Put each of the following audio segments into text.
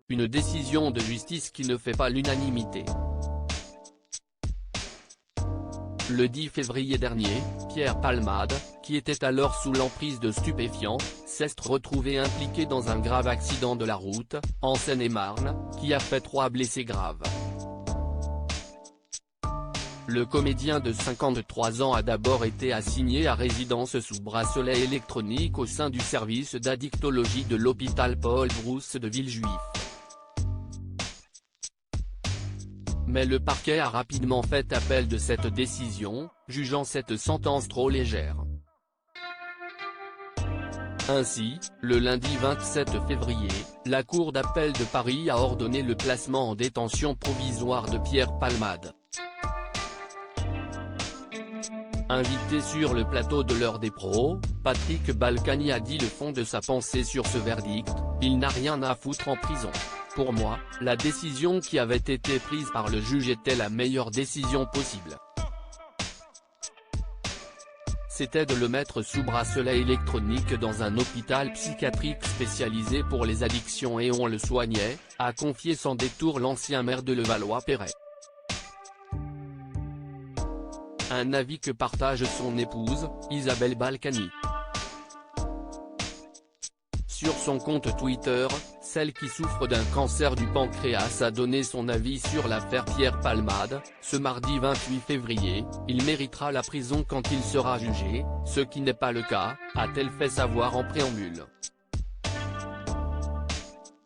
une décision de justice qui ne fait pas l'unanimité. Le 10 février dernier, Pierre Palmade, qui était alors sous l'emprise de stupéfiants, s'est retrouvé impliqué dans un grave accident de la route, en Seine-et-Marne, qui a fait 3 blessés graves. Le comédien de 53 ans a d'abord été assigné à résidence sous bracelet électronique au sein du service d'addictologie de l'hôpital Paul-Brousse de Villejuif. Mais le parquet a rapidement fait appel de cette décision, jugeant cette sentence trop légère. Ainsi, le lundi 27 février, la Cour d'appel de Paris a ordonné le placement en détention provisoire de Pierre Palmade. Invité sur le plateau de l'heure des pros, Patrick Balkany a dit le fond de sa pensée sur ce verdict: il n'a rien à foutre en prison. Pour moi, la décision qui avait été prise par le juge était la meilleure décision possible. C'était de le mettre sous bracelet électronique dans un hôpital psychiatrique spécialisé pour les addictions et on le soignait, a confié sans détour l'ancien maire de Levallois-Perret. Un avis que partage son épouse, Isabelle Balkany. Sur son compte Twitter, celle qui souffre d'un cancer du pancréas a donné son avis sur l'affaire Pierre Palmade. Ce mardi 28 février, il méritera la prison quand il sera jugé, ce qui n'est pas le cas, a-t-elle fait savoir en préambule.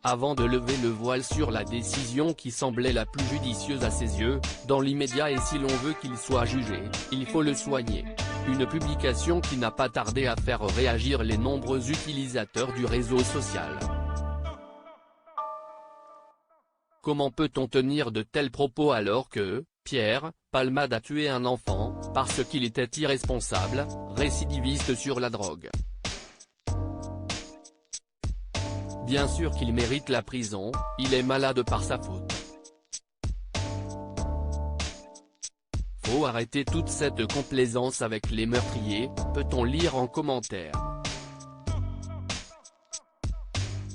Avant de lever le voile sur la décision qui semblait la plus judicieuse à ses yeux, dans l'immédiat et si l'on veut qu'il soit jugé, il faut le soigner. Une publication qui n'a pas tardé à faire réagir les nombreux utilisateurs du réseau social. Comment peut-on tenir de tels propos alors que, Pierre Palmade a tué un enfant, parce qu'il était irresponsable, récidiviste sur la drogue? Bien sûr qu'il mérite la prison, il est malade par sa faute. Faut arrêter toute cette complaisance avec les meurtriers, peut-on lire en commentaire.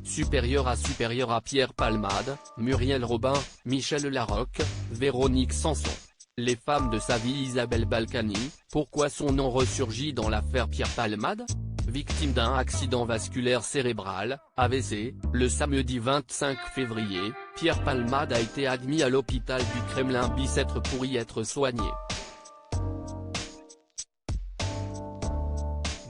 Supérieur à Pierre Palmade, Muriel Robin, Michel Larocque, Véronique Sanson. Les femmes de sa vie Isabelle Balkany, pourquoi son nom ressurgit dans l'affaire Pierre Palmade? Victime d'un accident vasculaire cérébral, AVC, le samedi 25 février, Pierre Palmade a été admis à l'hôpital du Kremlin-Bicêtre pour y être soigné.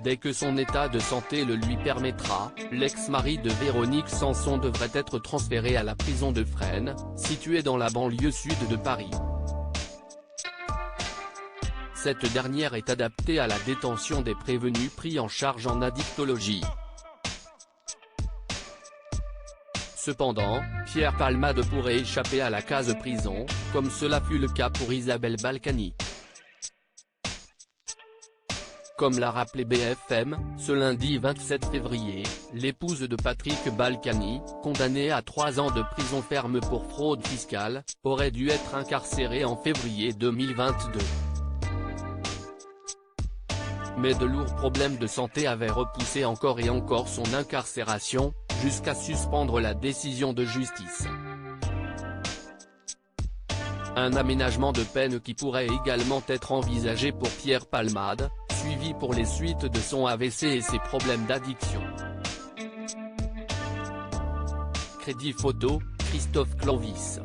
Dès que son état de santé le lui permettra, l'ex-mari de Véronique Sanson devrait être transféré à la prison de Fresnes, située dans la banlieue sud de Paris. Cette dernière est adaptée à la détention des prévenus pris en charge en addictologie. Cependant, Pierre Palmade pourrait échapper à la case prison, comme cela fut le cas pour Isabelle Balkany. Comme l'a rappelé BFM, ce lundi 27 février, l'épouse de Patrick Balkany, condamnée à 3 ans de prison ferme pour fraude fiscale, aurait dû être incarcérée en février 2022. Mais de lourds problèmes de santé avaient repoussé encore et encore son incarcération, jusqu'à suspendre la décision de justice. Un aménagement de peine qui pourrait également être envisagé pour Pierre Palmade, suivi pour les suites de son AVC et ses problèmes d'addiction. Crédit photo, Christophe Clovis.